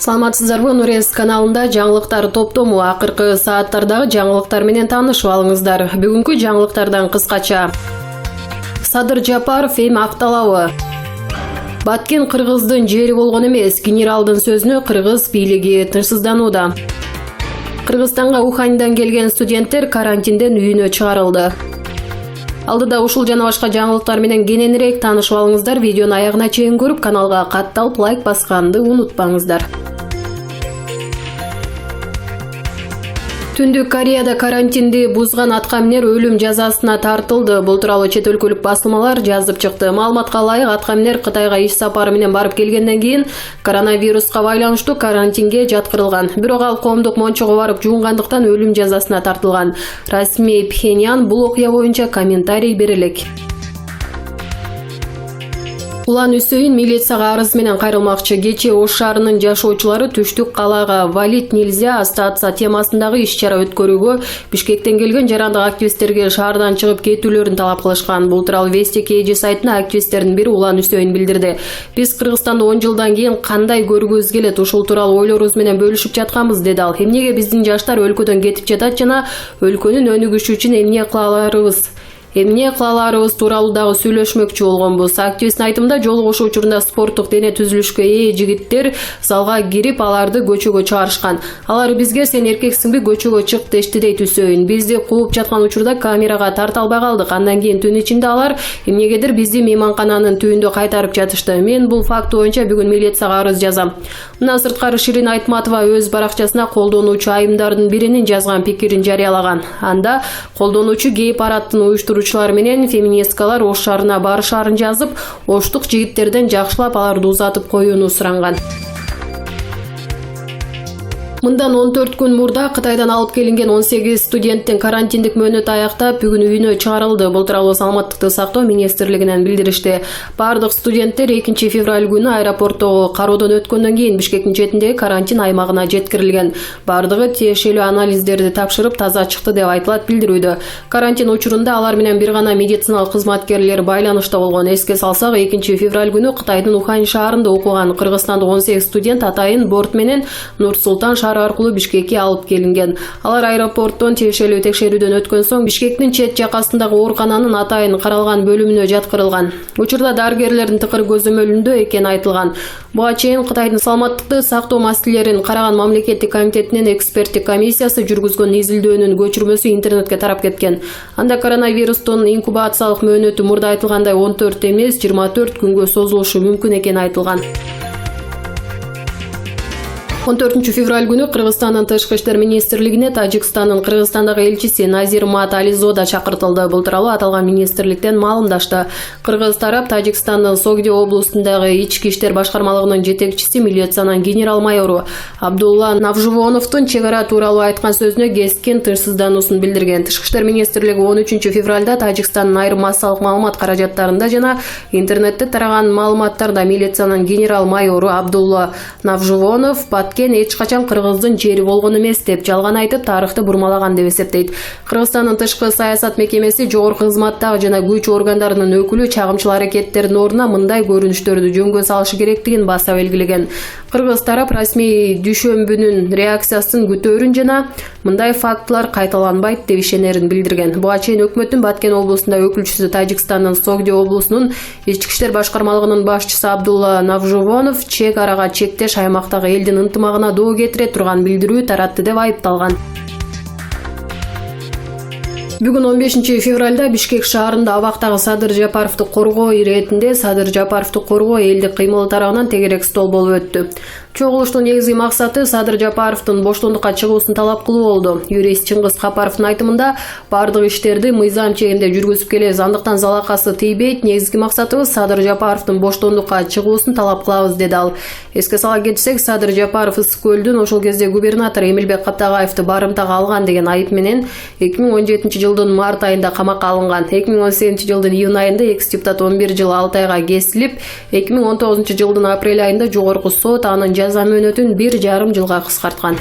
Саламатсыздарбы, Нурес каналында жаңылыктар топтому акыркы сааттардагы жаңылыктар менен таанышып алыңыздар. Бүгүнкү жаңылыктардан кыскача. Садыр Жапаров эми акталабы? Баткен кыргыздын жери болгон эмес, генералдын сөзүнө кыргыз бийлиги тынчсызданууда. Кыргызстанга Уханьдан келген студенттер карантинден үйүнө чыгарылды. Алдыда ушул жана башка жаңылыктар менен кененирээк таанышып алыңыздар. Видеону аягына чейин көрүп, каналга катталып лайк басканды унутпаңыздар. Түндүк Кореяда карантинди бузган аткаминер өлүм жазасына тартылды. Бул тууралуу чет өлкөлүк басылмалар жазып чыкты. Маалыматка ылайык, аткаминер Кытайга иш сапары менен барып келгенден кийин коронавируска байланыштуу карантинге жаткырылган. Бирок ал коомдук мончого барып жуунгандыктан өлүм жазасына тартылган. Расмий Пхеньян бул окуя боюнча комментарий бере элек. Улан Үсөйүн милицияга арыз менен кайрылмакчы. Кечээ Ош шаарынын жашоочулары түштүк калаага валить нельзя остаться темасындагы иш-чара өткөрүүгө Бишкектен келген жарандык активисттерге шаардан чыгып кетүүлөрүн талап кылышкан. Бул тууралуу Вести KG сайтына активисттердин бири Улан Үсөйүн билдирди. Биз Кыргызстанда 10 жылдан кийин кандай көргүбүз келет, ушул тууралуу ойлорубуз менен бөлүшүп жатканбыз, деди ал. Эмнеге биздин жаштар өлкөдөн кетип жатат жана өлкөнүн өнүгүшү үчүн эмне кылаларыбыз тууралуу дагы сүйлөшмөкчү болгонбуз. Активисттин айтымында, жолугушуу учурунда спорттук дене түзүлүшкө ээ жигиттер залга кирип, аларды көчөгө чыгарышкан. Алар бизге "Сен эркексиңби, көчөгө чык" дешти, дейт Үсөйүн. Бизди кууп жаткан учурда камерага тарта албай калдык. Андан кийин түн ичинде алар эмнегедир бизди мейманкананын түбүндө кайтарып жатышты. Мен бул факт боюнча бүгүн милицияга арыз жазам. Мындан сырткары Ширин Айтматова өз баракчасына колдонуучу айымдардын биринин жазган пикирин жарыялаган. Анда колдонуучу гей парадтын уюштуруучулары менен феминисткалар Ош шаарына барышаарын жазып, оштук жигиттерден жакшылап аларды узатып коюуну суранган. Мындан 14 күн мурда Кытайдан алып келинген 18 студенттин карантиндик мөөнөтү аяктап бүгүн үйүнө чыгарылды. Бул тууралуу Саламаттыкты сактоо министрлигинен билдиришти. Бардык студенттер 2 февраль күнү аэропорттогу кароодон өткөндөн кийин Бишкектин четиндеги карантин аймагына жеткирилген. Бардыгы тиешелүү анализдерди тапшырып таза чыкты деп айтылат билдирүүдө. Карантин учурунда алар менен бир гана медициналык кызматкерлер байланышта болгон. Эске салсак, 2 февраль күнү Кытайдын Ухань шаарында окуган кыргызстандык 18 студент атайын борт менен Нур-Султан аркылуу Бишкекке алып келинген. Алар аэропорттон тиешелүү текшерүүдөн өткөн соң Бишкектин чет жакасындагы оорукананын атайын каралган бөлүмүнө жаткырылган. Учурда дарыгерлердин тыкыр көзөмөлүндө экени айтылган. Буга чейин Кытайдын саламаттыкты сактоо маселелерин караган мамлекеттик комитетинин эксперттик комиссиясы жүргүзгөн изилдөөнүн көчүрмөсү интернетке тарап кеткен. Анда коронавирустун инкубациялык мөөнөтү мурда айтылгандай 14 эмес 24 күнгө созулушу мүмкүн экени айтылган. 14 февраль күнү Кыргызстандын Тышкы иштер министрлигине Тажикстандын Кыргызстандагы элчиси Назир Мат Ализода чакыртылды. Бул тууралуу аталган министрликтен маалымдашты. Кыргыз тарап Тажикстандын Согди областындагы ички иштер башкармалыгынын жетекчиси, милициянын генерал-майору Абдулла Навжубоновдун чек ара тууралуу айткан сөзүнө кескен тынчсыздануусун билдирген. Тышкы иштер министрлиги 13 февралда Тажикстандын айрым массалык маалымат каражаттарында жана интернетте тараган маалыматтарда милициянын генерал-майору Абдулла Навжубонов эч качан Кыргыздын жери болгон эмес деп жалган айтып, тарыхты бурмалаган деп эсептейт. Кыргызстандын тышкы саясат мекемеси жогорку кызматтагы жана күч органдарынын өкүлү чагымчыл аракеттердин ордуна мындай көрүнүштөрдү жөнгө салышы керектигин баса белгилеген. Кыргыз тарап расмий дүйшөмбүнүн реакциясын күтөөрүн жана мындай фактылар кайталанбайт деп ишенерин билдирген. Буга чейин өкмөттүн Баткен облусунда өкүлчүсү, Тажикстандын Согди облусунун ички иштер башкармалыгынын башчысы Абдулла Навжубонов чек арага чектеш аймактагы элдин ынтымагына доо кетире турган билдирүү таратты деп айыпталган. Бүгүн 15 февралда Бишкек шаарында абактагы Садыр Жапаровду коргоо иретинде Садыр Жапаровду коргоо элдик кыймыл тарабынан тегерек стол болуп өттү. Чогулуштун негизги максаты Садыр Жапаровдун боштондукка чыгуусун талап кылуу болду. Юрист Чыңгыз Капаровдун айтымында, бардык иштерди мыйзам чегинде жүргүзүп келебиз, андыктан залакасы тийбейт. Негизги максатыбыз Садыр Жапаровдун боштондукка чыгуусун талап кылабыз, деди ал. Эске сала кетсек, Садыр Жапаров Ысык-Көлдүн ошол кезде губернатор Эмилбек Каптагаевди барымтага алган деген айып менен 2017 жылдын март айында камакка алынган. 2018 жылдын июнь айында экс-депутат 11 жыл 6 айга кесилип, 2019 жылдын апрель айында жогорку сот анын жаза мөөнөтүн 1,5 жылга кыскарткан.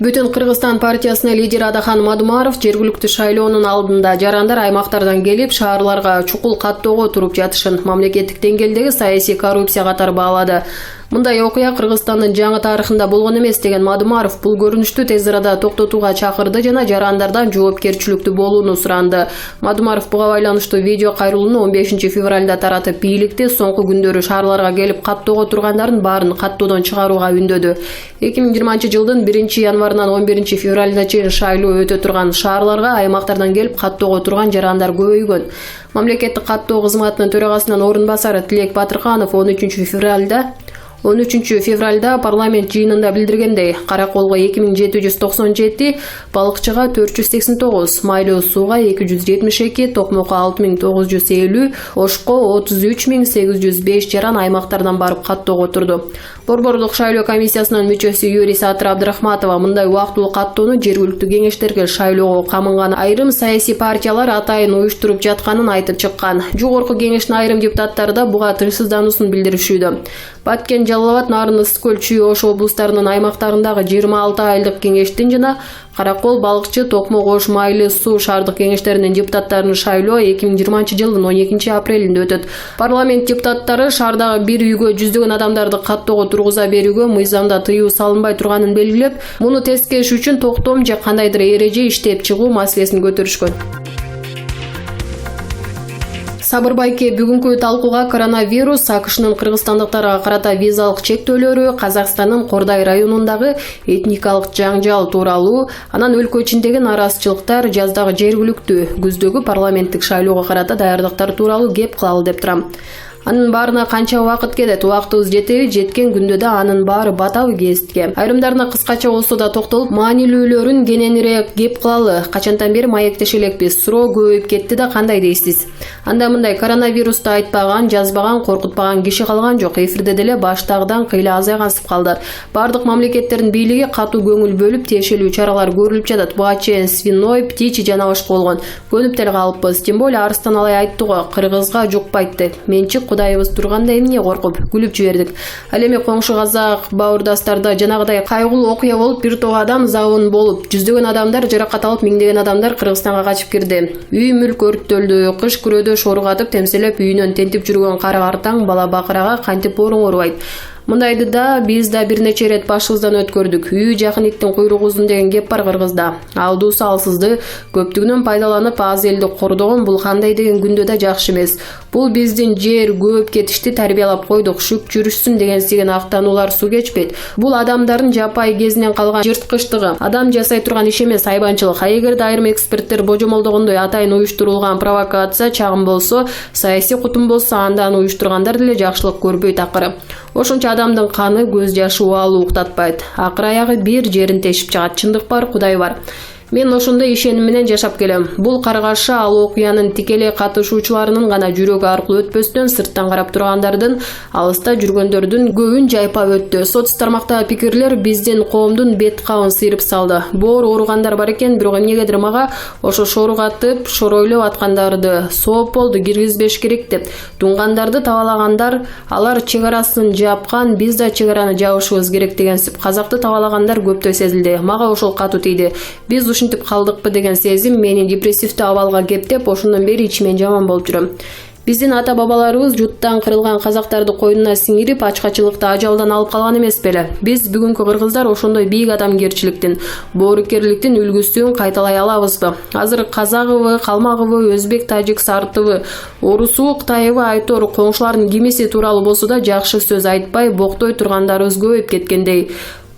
Бүтүн Кыргызстан партиясынын лидери Адахан Мадумаров жергиликтүү шайлоонун алдында жарандар аймактардан келип шаарларга чукул каттоого туруп жатышын мамлекеттик деңгээлдеги саясий коррупция катары баалады. Мындай окуя Кыргызстандын жаңы тарыхында болгон эмес деген Мадумаров бул көрүнүштү тез арада токтотууга чакырды жана жарандардан жоопкерчиликтүү болууну суранды. Мадумаров буга байланыштуу видео кайрылууну 15 февралда таратып, бийликти соңку күндөрү шаарларга келип каттоого тургандардын баарын каттоодон чыгарууга үндөдү. 2020 жылдын 1-январынан 11 февралына чейин шайлоо өтө турган шаарларга аймактардан келип каттоого турган жарандар көбөйгөн. Мамлекеттик каттоо кызматынын төрагасынын орун басары Тилек Батырканов 13 февралда парламент жыйынында билдиргендей, караколго 2797, балыкчыга 489, майлуу сууга 272, токмокко 6950, ошко 33805 жаран аймактардан барып каттоого турду. Борборлук шайлоо комиссиясынын мүчөсү Юрий Сатыр Абдрахматова мындай убактылуу каттоону жергиликтүү кеңештерге шайлоого камынган айрым саясий партиялар атайын уюштуруп жатканын айтып чыккан. Жогорку кеңештин айрым депутаттары да буга тынчсыздануусун билдиришүүдө. Баткен, Жалал абад, Нарын, Ысык көл, Чүй, Ош облустарынын аймактарындагы 26 айлык кеңештин жана Каракол, Балыкчы, Токмок, Ош, Майлуу суу шаардык кеңештеринин депутаттарынын шайлоо 2020 жылдын 12 апрелинде өтөт. Парламент депутаттары шаардагы бир үйгө жүздөгөн адамдарды каттоого тургуза берүүгө мыйзамда тыюу салынбай турганын белгилеп, муну тескериш үчүн токтом же кандайдыр эреже иштеп чыгуу маселесин көтөрүшкөн. Сабыр Байке бүгүнкү талкууга коронавирус, АКШнын кыргызстандыктарга карата визалык чектөөлөрү, Казакстандын Кордай районундагы этникалык жаңжал тууралуу, анан өлкө ичиндеги нараазычылыктар, жаздагы жергиликтүү, күздөгү парламенттик шайлоого карата даярдыктар тууралуу кеп кылалы деп турам. Анын баарына канча убакыт кетет, убактыбыз жетеби, жеткен күндө да анын баары батабы кеситке. Айрымдарына кыскача болсо да токтолуп, маанилүүлөрүн кененирээк кеп кылалы. Качантан бери маектеше элекпиз, суроо көбөйүп кетти да кандай дейсиз? Анда мындай коронавирусту айтпаган, жазбаган, коркутпаган киши калган жок. Эфирде деле баштагыдан кыйла азайгансып калды. Бардык мамлекеттердин бийлиги катуу көңүл бөлүп, тиешелүү чаралар көрүлүп жатат. Буга чейин свиной, птичий жана башка болгон. Көнүп деле калыппыз. Тем более Арыстан Алай айтты го, кыргызга жукпайт деп. Менчик Кудайыбыз турганда эмне коркуп күлүп жибердик. Ал эми коңшу казак бауырдастарда жанагыдай кайгылуу окуя болуп, бир топ адам забын болуп, жүздөгөн адамдар жаракат алып, миңдеген адамдар Кыргызстанга качып кирди. Үй мүлк өрттөлдү, кыш күрөдө шоргатып, темселеп үйүнөн тентип жүргөн кара картаң бала бакырага кантип орун орубайт. Мындайды да биз да бир нече рет башыбыздан өткөрдүк. Үйү жакын иттин куйругу узун деген кеп бар Кыргызда. Алдуусу алсызды көптүгүнөн пайдаланып аз элди кордогон бул кандай деген күндө да жакшы эмес. Бул биздин жер көп кетишти тарбиялап койдук, шүк жүрүшсүн деген сиген актануулар суу кечпейт. Бул адамдардын жапай кезинен калган жырткычтыгы, адам жасай турган иш эмес, айбанчылык. Эгерде айрым эксперттер божомолдогондой атайын уюштурулган провокация чагым болсо, саясий кутум болсо, андан уюштургандар деле жакшылык көрбөйт акыры. Ошончо адамдын каны, көз жашы убалуу уктатпайт. Акыр аягы бир жерин тешип чыгат. Чындык бар, Кудай бар. Мен ошондой ишеним менен жашап келем. Бул каргашы ал окуянын тикелей катышуучуларынын гана жүрөгү аркылуу өтпөстөн, сырттан карап тургандардын, алыста жүргөндөрдүн көбүн жайпап өттү. Соц тармактагы пикирлер биздин коомдун бет кабын сыйрып салды. Боор ооругандар бар экен, бирок эмнегедир мага ошо шоругатып, шоройлоп аткандарды сооп болду, киргизбеш керек деп. Тунгандарды табалагандар, алар чек арасын жапкан, биз да чек араны жабышыбыз керек дегенсип, казакты табалагандар көптөй сезилди. Мага ошол катуу тийди. Биз ушинтип калдыкпы деген сезим мени депрессивдүү абалга кептеп, ошондон бери ичимен жаман болуп жүрөм. Биздин ата бабаларыбыз жуттан кырылган казактарды койнуна сиңирип, ачкачылыкта ажалдан алып калган эмес беле? Биз бүгүнкү кыргыздар ошондой бийик адамгерчиликтин, боорукерликтин үлгүсүн кайталай алабызбы? Азыр казагыбы, калмагыбы, өзбек, тажик, сартыбы, орусу, кытайыбы айтор коңшулардын кимиси тууралуу болсо да жакшы сөз айтпай, боктой тургандарыбыз көбөйүп кеткендей.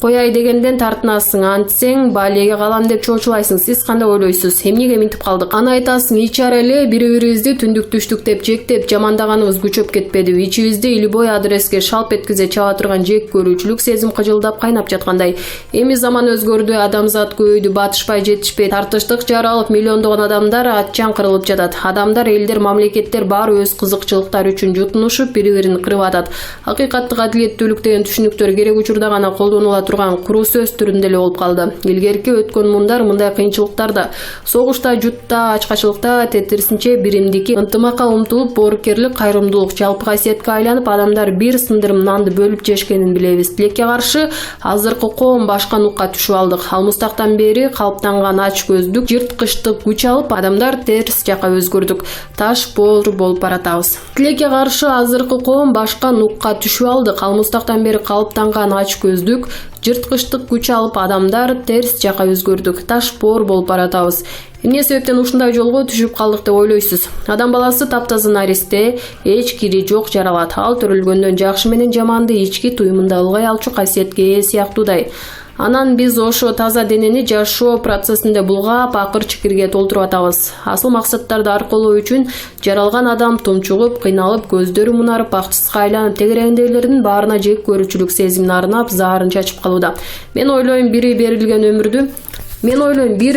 Кояй дегенден тартынасың, антсең балеге калам деп чоочулайсың. Сиз кандай ойлойсуз? Эмнеге минтип калдык? Аны айтасың, ичар эле бири-бирибизди түндүк түштүк деп жектеп, жамандаганыбыз күчөп кетпедиби? Ичибизде илбой адреске шалп эткизе чаба турган жек көрүүчүлүк сезим кыжылдап кайнап жаткандай. Эми заман өзгөрдү, адамзат көбөйдү, батышпай жетишпей, тартыштык жаралып, миллиондогон адамдар атчан кырылып жатат. Адамдар, элдер, мамлекеттер баары өз кызыкчылыктары үчүн жутунушуп, бири-бирин кырып атат. Акыйкаттык, адилеттүүлүк деген түшүнүктөр керек учурда гана колдонулат турган куруу сөз түрүндө эле болуп калды. Илгерки өткөн мундар мындай кыйынчылыктарда, согушта, жутта, ачкачылыкта, тетирисинче биримдикке, ынтымакка умтулуп, боорукерлик, кайрымдуулук жалпы касиетке айланып, адамдар бир сындырым нанды бөлүп жешкенин билебиз. Тилекке каршы азыркы коом башка нукка түшүп алдык. Ал мустактан бери калыптанган ач көздүк, жырткычтык күч алып, адамдар терс жака өзгөрдүк. Таш боор болуп баратабыз. Тилекке каршы азыркы коом башка нукка түшүп алдык. Ал мустактан бери калыптанган ач көздүк, жырткычтык күч алып, адамдар терс жака өзгөрдүк. Таш боор болуп баратабыз. Эмне себептен ушундай жолго түшүп калдык деп ойлойсуз? Адам баласы таптаза наристе, эч кири жок жаралат. Ал төрөлгөндөн жакшы менен жаманды ички туюмунда ылгай алчу касиетке ээ сыяктуудай. Анан биз ошо таза денени жашоо процессинде булгап, акыр чикирге толтуруп атабыз. Асыл максаттарды аркылоо үчүн жаралган адам тумчугуп, кыйналып, көздөрү мунарып, бакчыска айланып, тегереңдейлердин баарына жек көрүүчүлүк сезимин арнап, заарын чачып калууда. Мен ойлойм, бир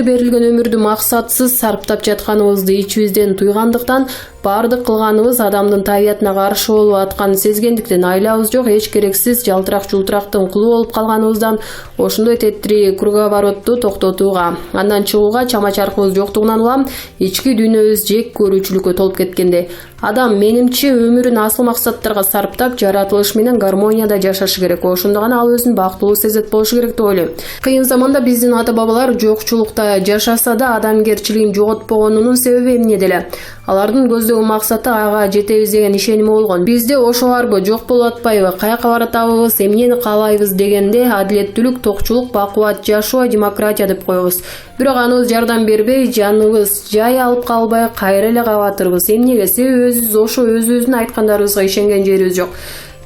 берилген өмүрдү максатсыз сарптап жатканыбызды ичибизден туйгандыктан, бардык кылганыбыз адамдын табиятына каршы болуп атканын сезгендиктен, айлабыз жок, эч керексиз жалтырак-жултурактын кулу болуп калганыбыздан ошондой тетири круговоротту токтотууга, андан чыгууга чама-чаркыбыз жоктугунан улам ички дүйнөбүз жек көрүүчүлүккө толуп кеткенде, адам менимче өмүрүн асыл максаттарга сарптап, жаратылыш менен гармонияда жашашы керек. Ошондо гана ал өзүн бактылуу сезет болушу керек деп ойлойм. Кыйын заманда биздин ата-бабалар жокчулукта жашаса да адамгерчилигин жоготпогонунун себеби эмнеде эле? Алардын көздөгөн максаты ага жетебиз деген ишеними болгон. Бизде ошо барбы, жок болуп атпайбы, каяка баратабыз, эмнени каалайбыз дегенде адилеттүүлүк, токчулук, бакубат жашоо, демократия деп коебуз. Бирок аныбыз жардам бербей, жаныбыз жай алып калбай, кайра эле кабатырбыз. Эмнеге? Себеби өзүбүздүн айткандарыбызга ишенген жерибиз жок.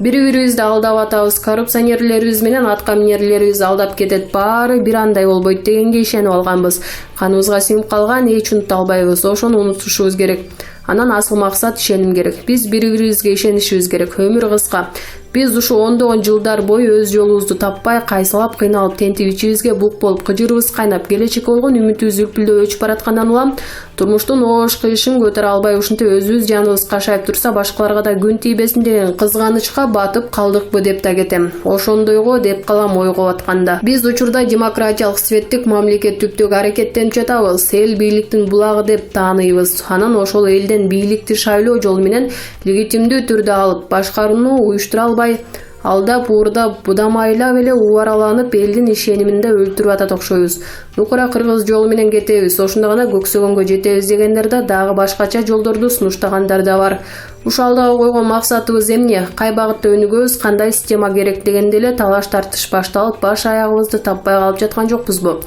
Бири-бирибизди алдап атабыз, коррупционерлерибиз менен аткаминерлерибиз алдап кетет, баары бир андай болбойт дегенге ишенип алганбыз. Каныбызга сиңип калган, эч унута албайбыз, ошону унутушубуз керек. Анан асыл максат ишеним керек. Биз бири-бирибизге ишенишибиз керек. Өмүр кыска. Биз ушу ондогон жылдар бою өз жолубузду таппай, кайсылап, кыйналып, тентип ичибизге бук болуп, кыжырыбыз кайнап, келечекке болгон үмүтүбүз үлпүлдөп өчүп бараткандан улам, турмуштун оош кыйышын көтөрө албай, ушинтип өзүбүз жаныбыз кашайып турса, башкаларга да күн тийбесин деген кызганычка батып калдыкпы деп да кетем. Ошондойго деп калам ойго батканда. Биз учурда демократиялык светтик мамлекет түптүк аракеттенип жатабыз. Эл бийликтин булагы деп тааныйбыз. Анан ошол элден бийликти шайлоо жолу менен легитимдүү түрдө алып, башкарууну уюштура албай, алдап, уурдап, будамайлап эле убараланып, элдин ишениминде өлтүрүп атат окшойбуз. Нукура кыргыз жолу менен кетебиз, ошондо гана көксөгөнгө жетебиз дегендер да, дагы башкача жолдорду сунуштагандар да бар. Ушу алдыга койгон максатыбыз эмне? Кай багытта өнүгөбүз, кандай система керек дегенде эле талаш тартыш башталып, баш аягыбызды таппай калып жаткан жокпузбу?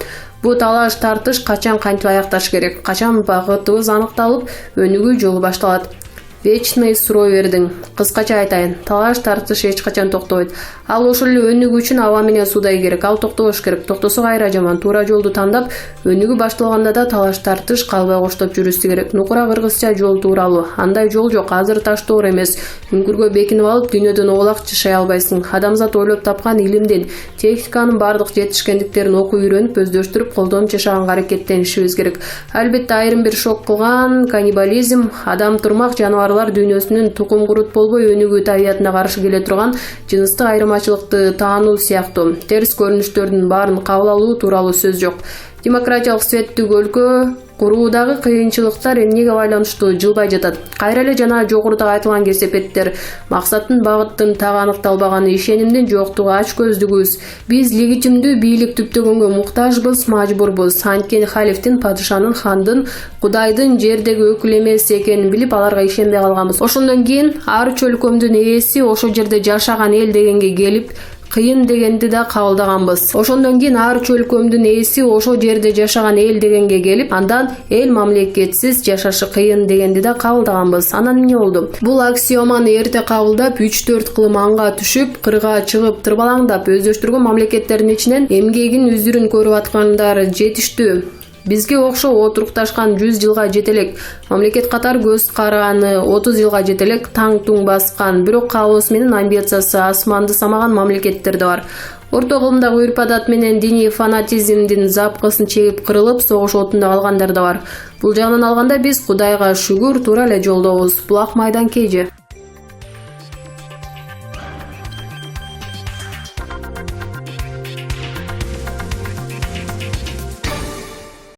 Бул талаш тартыш качан кантип аякташ керек? Качан багытыбыз аныкталып, өнүгүү жолу башталат? Вечный суроо бердиң. Кыскача айтайын, талаш тартыш эч качан токтобойт. Ал ошол эле өнүгүү үчүн аба менен суудай керек. Ал токтобош керек. Токтосо кайра жаман. Туура жолду тандап, өнүгүү башталганда да талаш тартыш калбай коштоп жүрүшү керек. Нукура кыргызча жол тууралуу. Андай жол жок. Азыр таштоор эмес. Үңкүргө бекинип алып, дүйнөдөн оолак жашай албайсың. Адамзат ойлоп тапкан илимдин, техниканын бардык жетишкендиктерин окуп үйрөнүп, өздөштүрүп, колдонуп жашаганга аракеттенишибиз керек. Албетте айрым бир шок кылган каннибализм, адам турмак жаныбар дүйнөсүнүн тукум курут болбой өнүгүү табиятына каршы келе турган жыныстык айырмачылыкты таануу сыяктуу терс көрүнүштөрдүн баарын кабыл алуу тууралуу сөз жок. Демократиялык светтик өлкө куруудагы кыйынчылыктар эмнеге байланыштуу жылбай жатат? Кайра эле жана жогоруда айтылган кесепеттер, максаттын багыттын так аныкталбаганы, ишенимдин жоктугу, ач көздүгүбүз. Биз легитимдүү бийлик түптөгөнгө муктажбыз, мажбурбуз. Анткени халифтин, падышанын, хандын, кудайдын жердеги өкүл эмес экенин билип, аларга ишенбей калганбыз. Ошондон кийин ар чөлкөмдүн ээси ошол жерде жашаган эл дегенге келип, кыйын дегенди да кабылдаганбыз. Ошондон кийин ар чөлкөмдүн ээси ошол жерде жашаган эл дегенге келип, андан эл мамлекетсиз жашашы кыйын дегенди да кабылдаганбыз. Анан эмне болду? Бул аксиоманы эрте кабылдап, 3-4 кылым анга түшүп, кырга чыгып, тырбалаңдап, өздөштүргөн мамлекеттердин ичинен эмгегин үзүрүн көрүп аткандар жетиштүү. Бизге окшоп отурукташкан 100 жылга жетелек, мамлекет катары көз караганы 30 жылга жетелек таң туң баскан, бирок каалоосу менен амбициясы асманды самаган мамлекеттер да бар. Орто кылымдагы үрп-адат менен диний фанатизмдин запкысын чегип кырылып, согуш отунда калгандар да бар. Бул жагынан алганда биз Кудайга шүгүр туура эле жолдобуз. Булак майдан KG.